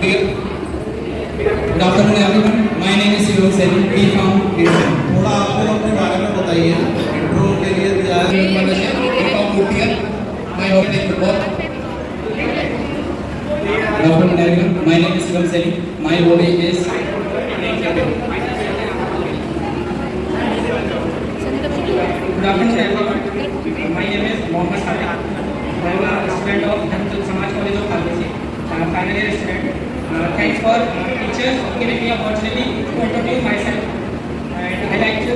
Courtier. Good afternoon everyone. My name is Shivam Seni, B.Pharm. थोड़ा आपको अपने बारे में बताइए इंट्रो के लिए B.Pharm Courtier. My hobby is football. Good afternoon everyone. My name is Shivam Seni. My hobby is playing cricket. Good afternoon everyone. My name is Mohammad Sadiq. I am a student of Dhamchand Samaj College of Pharmacy. Final year student. Thanks for teachers for giving me opportunity to introduce myself. And I like to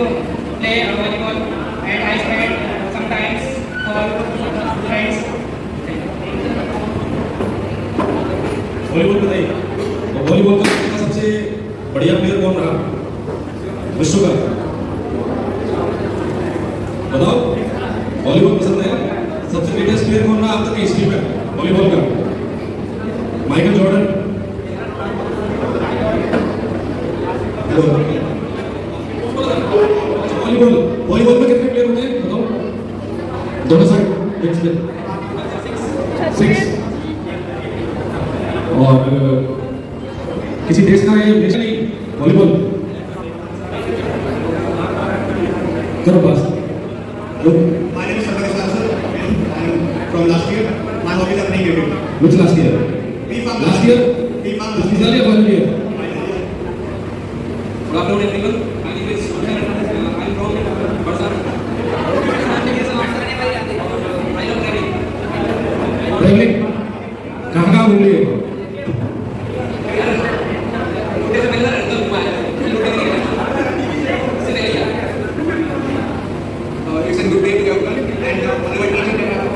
play volleyball and I spend sometimes for friends. Volleyball बताइए तो volleyball का सबसे बढ़िया player कौन रहा विश्व का बताओ वॉलीबॉल पसंद है सबसे ग्रेटेस्ट प्लेयर कौन रहा अब तक की हिस्ट्री में वॉलीबॉल का माइकल जॉर्डन वॉलीबॉल वॉलीबॉल में कितने प्लेयर होते हैं बताओ दोनों साइड सिक्स और किसी देश का ये देश नहीं वॉलीबॉल करो बस My name is Sarvesh Sir. I am from last year. My hobby is playing cricket. which last year B.Pharm last year B.Pharm this is only one year Good afternoon everyone. My name is Sudhir. I am from Barsar. I love traveling. Travelling कहाँ घूम लिए It's a good day to everyone. And whatever teaching that I have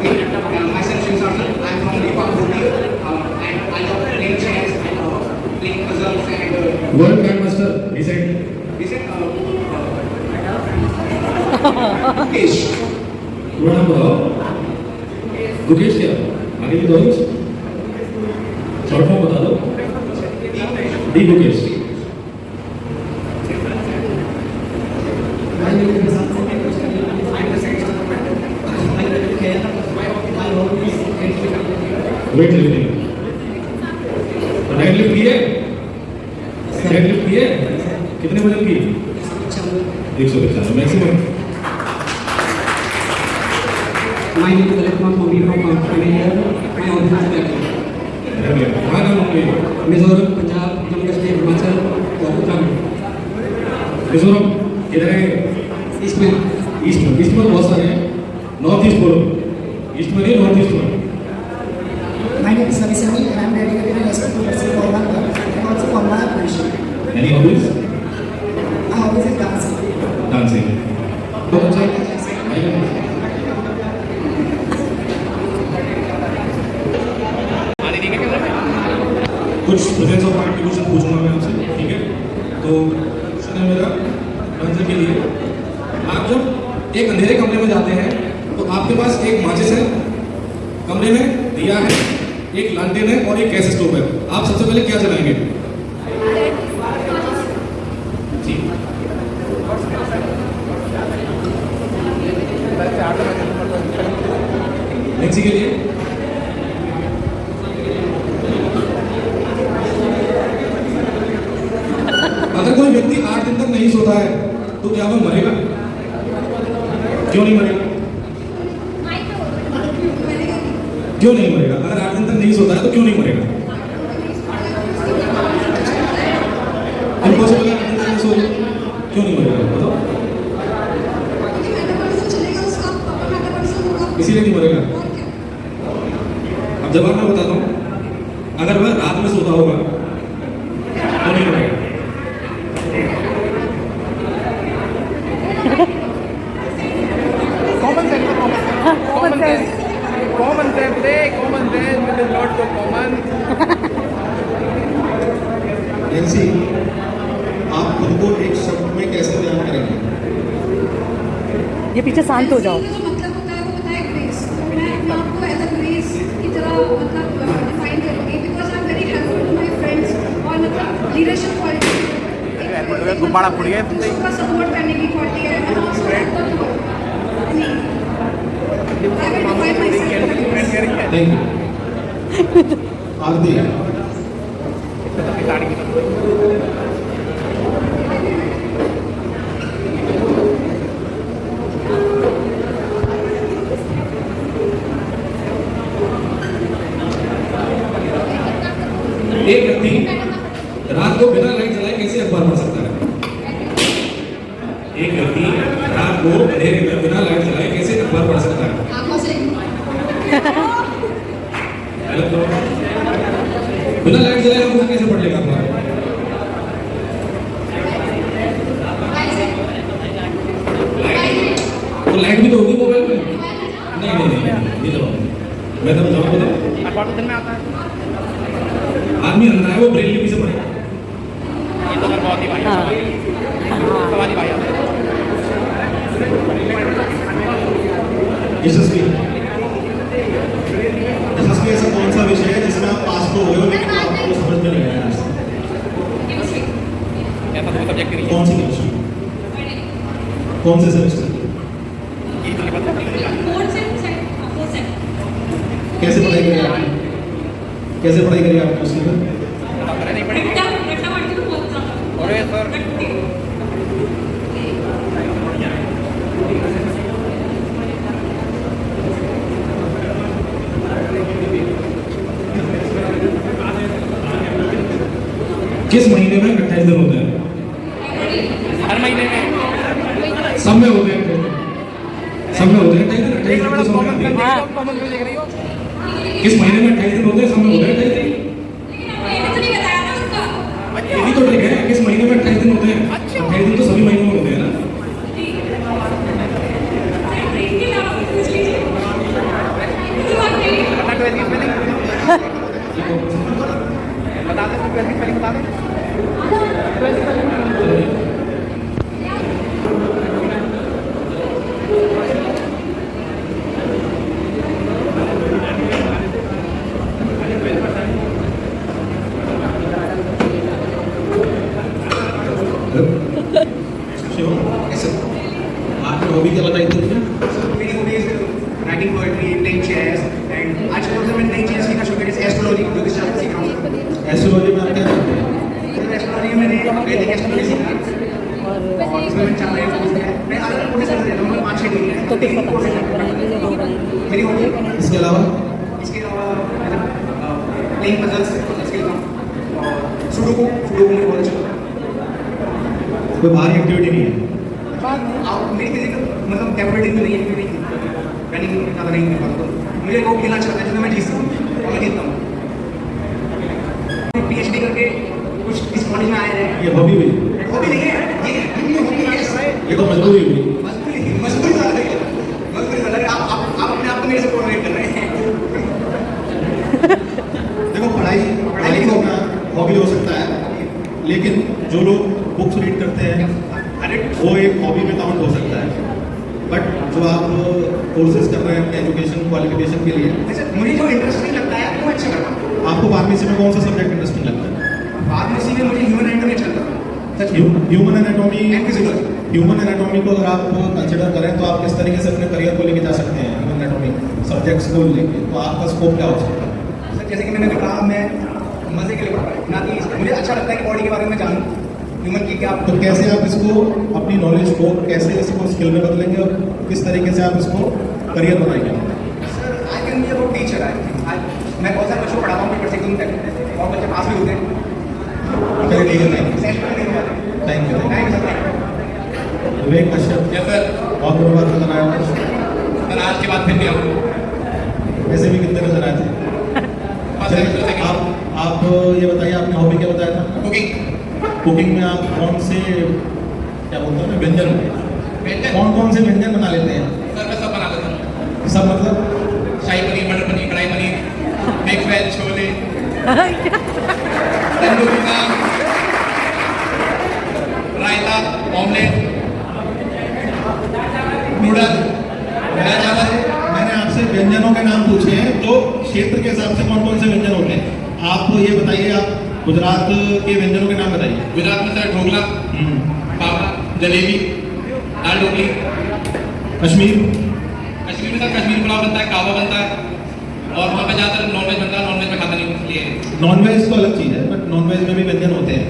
sitting on myself, Shiv Sarsan. I am from B.Pharm Courtier. And I love playing chess and playing puzzles and world grand master recent is it Mukesh. पूरा नाम बताओ गुकेश क्या आगे भी दो short form बता दो D Gukesh weight lifting dead lift किए डेड लिफ्ट किए कितने वजन की 195 maximum My name is Alek Kumar from B.Pharm. Final year. My hobby is traveling. कहाँ नाम होंगे मिजोरम, पंजाब, जम्मू कश्मीर, हिमाचल और उत्तराखंड. मिजोरम किधर है ईस्ट में ईस्ट में तो बहुत सारे हैं नॉर्थ ईस्ट बोलो ईस्ट में नहीं नॉर्थ ईस्ट में My name is Savisani and I am dedicated to respect to pursue for one and also for my appreciation. Any hobbies My hobbies is dancing. Dancing बहुत अच्छा कुछ presence of mind के question पूछूंगा मैं आपसे ठीक है तो क्वेश्चन है मेरा आंसर के लिए आप जब एक अंधेरे कमरे में जाते हैं तो आपके पास एक माचिस है कमरे में दिया है एक लालटेन है और एक गैस स्टोव है आप सबसे पहले क्या जलाएंगे जी नेक्स्ट के लिए अगर कोई व्यक्ति 8 दिन तक नहीं सोता है तो क्या वो मरेगा क्यों नहीं मरेगा क्यों नहीं मरेगा अगर 8 दिन तक नहीं सोता है तो क्यों नहीं मरेगा इम्पॉसिबल है 8 दिन तक नहीं सो क्यों नहीं मरेगा बताओ इसीलिए नहीं मरेगा अब जवाब मैं बताता हूँ अगर वह रात में सोता होगा तो नहीं मरेगा Common sense, it is not so common. Nancy आप खुद को एक शब्द में कैसे बयान करेंगे ये पीछे शांत हो जाओ जो मतलब होता है वो होता है ग्रेस. मैं अपने आप को एज अ ग्रेस की तरह मतलब डिफाइन करूँगी because I am very helpful to my friends और मतलब लीडरशिप क्वालिटी गुब्बारा फूट गया सबका सपोर्ट करने की क्वालिटी है and also I will define myself. Thank you Aarti एक व्यक्ति रात को बिना लाइट जलाए कैसे अखबार पढ़ सकता है? एक व्यक्ति रात को अंधेरे में बिना लाइट जलाए कैसे अखबार पढ़ सकता है? आंखों से हेलो तो बिना लाइट जलाए हम कैसे पढ़ लेगा अखबार? तो लाइट भी तो होगी मोबाइल में। नहीं ये जवाब मैं तो जवाब बताऊं। अखबार तो दिन में आता है। आदमी अंधा है वो ब्रेल लिपि से पढ़ेगा। ये तो बहुत ही भाई सवाल ही भाई आता है। यशस्वी ऐसा कौन सा विषय है जिसमें आप पास तो हो गए हो लेकिन आपको समझ में नहीं आया? ऐसा तो सब्जेक्ट नहीं है। कौन सी केमिस्ट्री? कौन से सेमेस्टर? ये तो नहीं पता। कैसे पढ़ाई करी आपने? कैसे पढ़ाई करी आपने उसके बाद? पता नहीं पड़ेगी। अरे सर किस महीने में 28 दिन होते हैं? हर महीने में सब में होते हैं। सब में होते हैं 28 दिन। 28 दिन तो सब में होते हैं। कॉमन में देख रही हो। किस महीने में 28 दिन होते हैं? सब में होते हैं 28 दिन। यही तो ट्रिक है। किस महीने में 28 दिन होते हैं? 28 दिन तो सभी महीनों में होते हैं ना। अपना 12th की स्पेलिंग बता दे। 12th की स्पेलिंग बता दे। 12th की स्पेलिंग आपकी हॉबी क्या बताई थी तुमने? मेरी hobbies writing poetry, playing chess and आजकल तो मैं नई चीज़ सीखना शुरू करी एस्ट्रोलॉजी जो कि शायद सीख रहा हूँ। एस्ट्रोलॉजी में आप क्या करते हैं? एस्ट्रोलॉजी में मैंने वैदिक एस्ट्रोलॉजी सीखा और इसमें मैं 4 महीने कोर्स किया है। मैं अलग कोर्स कर रहा हूँ। मैं 5-6 डिग्री है तो 3 कोर्स मेरी हॉबी। इसके अलावा इसके अलावा प्लेइंग पजल्स इसके अलावा सुडोकू मुझे बहुत अच्छा लगता है। कोई बाहरी एक्टिविटी नहीं है? आप मेरी फिजिकल मतलब कैपेबिलिटी में नहीं है कि रनिंग ज़्यादा नहीं कर पाता। मुझे वो खेलना अच्छा लगता है जिसमें मैं जीतता हूँ और मैं जीतता हूँ। PhD करके कुछ इस कॉलेज में आए हैं। ये हॉबी हुई? हॉबी नहीं है ये हॉबी है। ये तो मजबूरी हुई। मजबूरी ज़्यादा है। मजबूरी ज़्यादा है। आप अपने आप को मेरे से कोऑर्डिनेट कर रहे हैं। देखो पढ़ाई तो अपना हॉबी हो सकता है लेकिन जो लोग बुक्स रीड करते हैं वो एक हॉबी में काउंट हो सकता है। बट जो आप कोर्सेज कर रहे हैं अपने एजुकेशन क्वालिफिकेशन के लिए, वैसे मुझे जो इंटरेस्टिंग लगता है वो अच्छा करता हूँ। आपको फार्मेसी में कौन सा सब्जेक्ट इंटरेस्टिंग लगता है? फार्मेसी में मुझे ह्यूमन एनाटॉमी अच्छा लगता है। Human anatomy and physiology. Human anatomy को अगर आप कंसिडर करें तो आप किस तरीके से अपने करियर को लेके जा सकते हैं? ह्यूमन एनाटॉमी सब्जेक्ट्स को लेके तो आपका स्कोप क्या हो सकता है? सर जैसे कि मैंने कहा मैं मज़े के लिए पढ़ रहा हूँ ना कि मुझे अच्छा लगता है कि बॉडी के बारे में जानूँ ह्यूमन की क्या। तो कैसे आप इसको अपनी नॉलेज को कैसे इसको स्किल में बदलेंगे और किस तरीके से आप इसको करियर बनाएंगे? Sir I can be a teacher. मैं बहुत सारे बच्चों को पढ़ाता हूँ पेपर से तक और बच्चे पास भी होते हैं। चलिए ठीक है, thank you. Thank you. Vivek Kashyap या सर बहुत बड़ा बात नजर आया। सर आज के बाद फिर नहीं आऊँगा। ऐसे भी कितने नजर आए थे? चलिए आप ये बताइए आपने हॉबी क्या बताया था? कुकिंग में आप कौन से क्या बोलते हैं व्यंजन कौन से व्यंजन बना लेते हैं? सर मैं सब बना लेता हूँ। सब मतलब शाही पनीर, मटर पनीर, कढ़ाई पनीर, मिक्स वेज, छोले, तंदूरी नान, रायता, ऑमलेट, नूडल, दाल चावल। मैंने आपसे व्यंजनों के नाम पूछे हैं तो क्षेत्र के हिसाब से कौन से व्यंजन होते हैं आप ये बताइए। आप गुजरात के व्यंजनों के नाम बताइए। गुजरात में सर ढोकला, फाफड़ा, जलेबी, दाल ढोकली। कश्मीर में सर कश्मीरी पुलाव बनता है, कावा बनता है और वहाँ पे ज़्यादातर नॉनवेज बनता है। नॉनवेज में खाता नहीं इसलिए नॉनवेज तो अलग चीज़ है, बट नॉनवेज में भी व्यंजन होते हैं,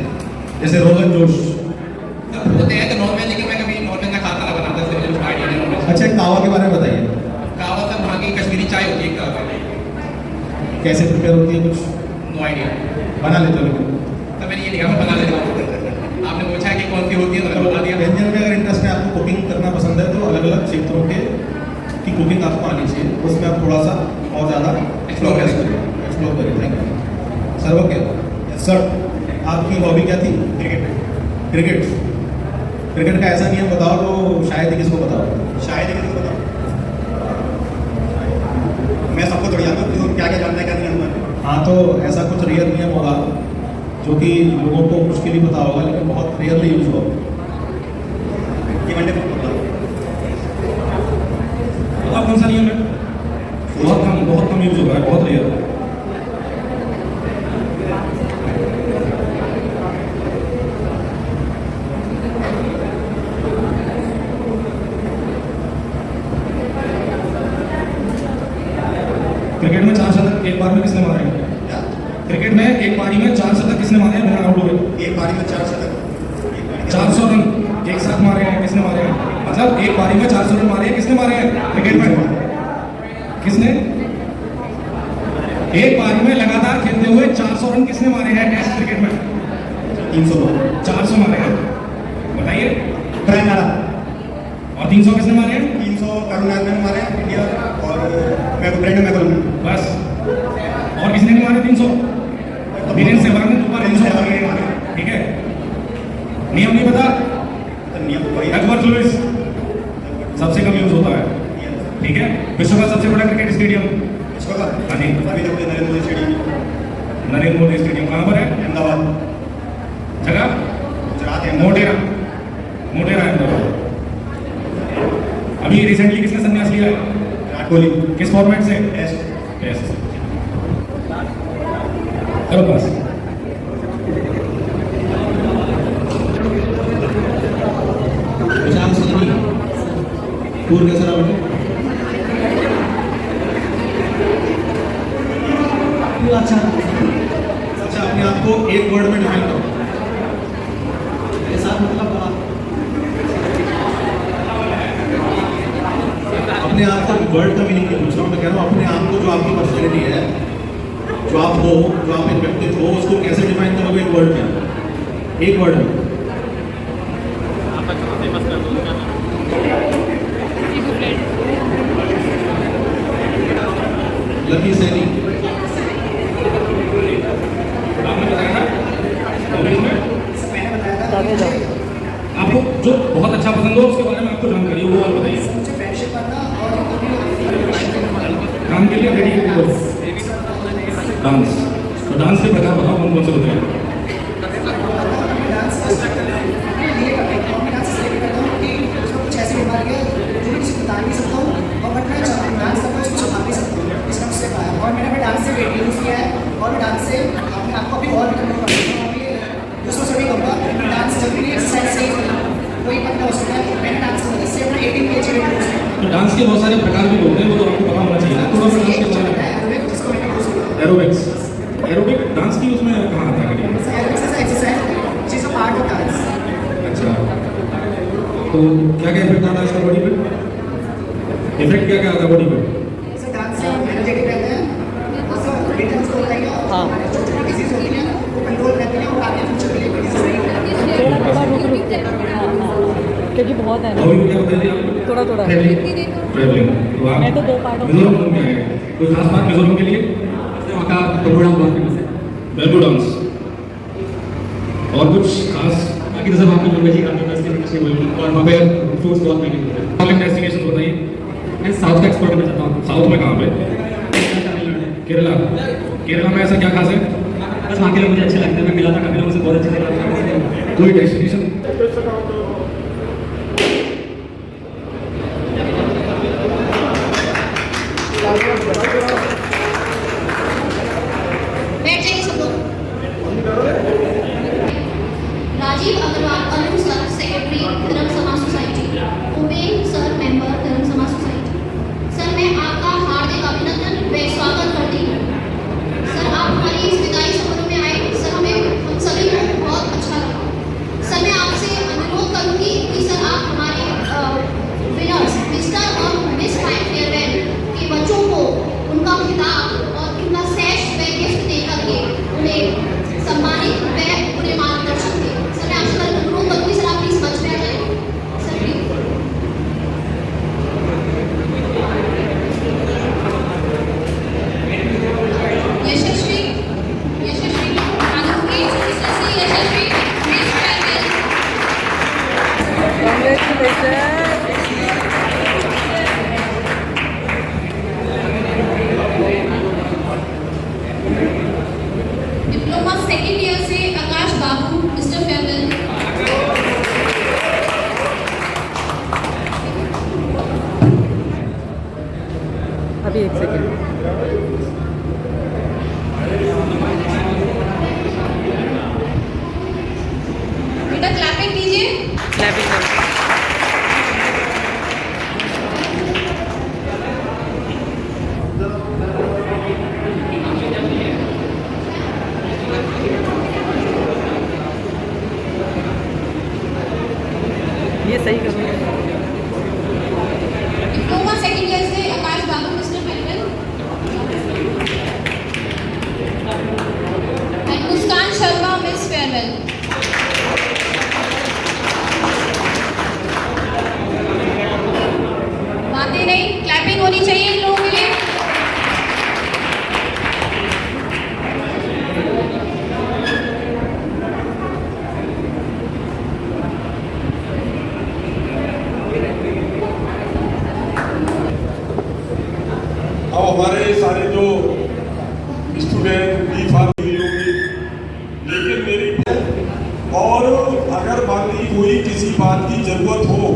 जैसे रोगन जोश। होते हैं तो नॉनवेज, लेकिन मैं कभी नॉनवेज ना खाता ना बनाता, इसलिए मुझे उसका आइडिया नहीं है। अच्छा, कावा के बारे में बताइए, कहवा सर वहाँ की कश्मीरी चाय होती है कहवा, कैसे प्रिपेयर होती है, कुछ नो आइडिया। बना लेते हो लेकिन? तो मैंने ये लिखा मैं बना लेता हूँ। आपने पूछा कि कौन सी होती है तो मैंने बता दिया। व्यंजन में अगर इंटरेस्ट है, आपको कुकिंग करना पसंद है, तो अलग अलग क्षेत्रों के की कुकिंग आपको आनी चाहिए, उसमें आप थोड़ा सा और ज़्यादा एक्सप्लोर करें। Thank you sir. Okay sir, आपकी हॉबी क्या थी? क्रिकेट। क्रिकेट का ऐसा नियम बताओ तो शायद ही किसको बताओ। शायद ही किसी को बताओ। मैं सबको थोड़ी जानता हूँ क्या क्या जानता है, क्या नहीं जानता है। हाँ, तो ऐसा कुछ रियल नियम होगा जो कि लोगों को मुश्किल ही पता होगा, लेकिन बहुत रियरली यूज होगा। ये वनडे को बताओ। बताओ कौन सा नियम है? बहुत कम यूज होगा, बहुत रेयर। क्रिकेट में 4 शतक एक बार में किसने मारे हैं? क्या? क्रिकेट में एक पारी में 4 शतक किसने मारे हैं बिना आउट हुए? एक पारी में 4 शतक, 400 रन एक साथ मारे हैं, किसने मारे हैं? मतलब एक पारी में 400 रन मारे हैं, किसने मारे हैं क्रिकेट में? किसने? एक पारी में लगातार खेलते हुए 400 रन किसने मारे हैं टेस्ट क्रिकेट में? 300 400 मारे हैं, बताइए। Brian Lara. और 300 किसने मारे हैं? 300 करुणाकर ने मारे हैं इंडिया, और मैं तो ब्रेंडन मैकलम। बस। और किसने नहीं मारे 300? वीरेंद्र सहवाग ने 2 बार 300 मारे हैं, ठीक है। नियम नहीं पता? नियम वही है। एक्बर्ट लुइस सबसे कम यूज होता है, ठीक है। विश्व का सबसे बड़ा क्रिकेट स्टेडियम? इसको का हाँ जी, अभी तक नरेंद्र मोदी स्टेडियम, नरेंद्र मोदी स्टेडियम कहाँ पर है? अहमदाबाद, जगह? गुजरात है। मोटेरा अहमदाबाद। अभी रिसेंटली किसने संन्यास लिया है? विराट कोहली। किस फॉर्मेट से? टेस्ट। टेस्ट। करो पास। विशाल सदनी टूर कैसा रहा बेटे? अच्छा, अपने आप को एक वर्ड में डिफाइन करो। ऐसा मतलब अपने आप को वर्ड का मीनिंग नहीं पूछ रहा हूँ, मैं कह रहा हूँ अपने आप को, जो आपकी पर्सनैलिटी है, जो आप हो, जो आप एक व्यक्तित्व हो, उसको कैसे डिफाइन करोगे एक वर्ड में? एक वर्ड में। लकी सैनी। आपने बताया था इंग्लिश में? मैंने बताया था आपको जो बहुत अच्छा पसंद हो उसके बारे में आपको जानकारी हो, वो आप बताइए। मुझे फ्रेंडशिप करना और काम के लिए रेडी हो डांस। तो डांस के प्रकार बताओ कौन कौन से होते हैं? डांस का स्टार्ट करना है, ये करता हूँ। मैं डांस इसलिए करता हूँ कि उसमें कुछ ऐसी बीमारी है जो मैं किसी को बता नहीं सकता हूँ, और बट मैं डांस करता हूँ उसको छुपा नहीं सकता हूँ, इसका मुझसे पाया। और मैंने अपने डांस से वेट लूज किया है, और मैं डांस से अपने आप को अभी और भी कंट्रोल कर सकता हूँ। अभी दूसरों से भी कहूँगा, डांस जब भी एक्सरसाइज से कोई पतला हो सकता है, मैंने डांस की मदद से अपना 18 kg वेट लूज किया। तो डांस के बहुत सारे प्रकार भी होते हैं, वो तो आपको पता होना चाहिए ना थोड़ा सा डांस के बारे में। जिसको मैंने यूज किया। एरोबिक्स। एरोबिक डांस की उसमें कहाँ आता है? Exercise which is a part of dance. अच्छा, तो क्या क्या इफेक्ट आता है इसका बॉडी पे? इफेक्ट क्या क्या आता है बॉडी पे? So dance से हम energetic रहते हैं, और सब रिदम उसको होता है, और हमारे जो छोटी डिजीज होती हैं वो कंट्रोल रहती हैं, और आगे फ्यूचर के लिए कोई डिजीज नहीं होती। थोड़ा रुक क्योंकि बहुत है ना। हॉबी क्या बताइए आपको? थोड़ा ट्रैवलिंग। तो आप मैं तो 2 पार्ट मिजोरम घूम के आए हैं, कोई खास बात मिजोरम के लिए? वहाँ का टोबो डांस बहुत फेमस है। बेल्बो डांस। और कुछ खास? बाकी तो सब आपकी लैंग्वेज ही काफ़ी फेमस है, और वहाँ पे फ्रूट्स बहुत महंगे मिलते हैं। ट्रैवलिंग डेस्टिनेशन बताइए। मैं साउथ का एक्सप्लोर करना चाहता हूँ। साउथ में कहाँ पे? केरला। केरला में ऐसा क्या खास है? बस वहाँ के लोग मुझे अच्छे लगते हैं, मैं मिला था काफ़ी लोगों से, बहुत अच्छे लगे। कोई डेस्टिनेशन? बैठ जाइए सब लोग। राजीव अग्रवाल अनु सर सेक्रेटरी धर्म समाज सोसाइटी, उमेश सर मेंबर धर्म समाज सोसाइटी। सर मैं आपका हार्दिक अभिनंदन व स्वागत करती हूँ। सर आप हमारी इस विदाई बेटा क्लैपिंग कीजिए। क्लैपिंग करो। ये सही करो। डिप्लोमा सेकंड ईयर से Akash Babu mister farewell and Muskan Sharma miss farewell. बातें नहीं, क्लैपिंग होनी चाहिए इन लोगों के लिए। अब हमारे सारे जो स्टूडेंट बी फार्म होगी, लेकिन मेरी और अगर मान ली कोई किसी बात की जरूरत हो,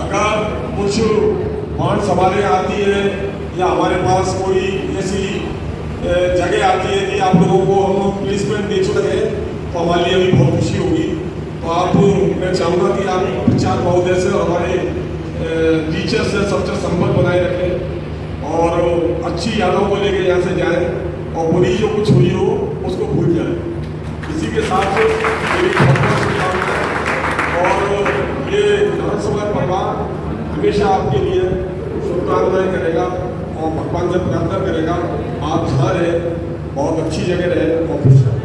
अगर कुछ वार्ड हमारे आती है या हमारे पास कोई ऐसी जगह आती है कि आप लोगों को हम प्लेसमेंट दे सके, तो हमारे लिए अभी बहुत खुशी होगी। तो आप मैं चाहूँगा कि आप प्रचार महोदय से और हमारे टीचर से सबसे संपर्क बनाए रखें और अच्छी यादों को लेकर यहाँ से जाएं और बुरी जो कुछ हुई हो उसको भूल जाएं। इसी के साथ मेरी बहुत शुभकामनाएं और ये विधानसभा परिवार हमेशा आपके लिए शुभकामनाएं करेगा और भगवान से प्रार्थना करेगा आप जहाँ रहे बहुत अच्छी जगह रहे और खुश रहें।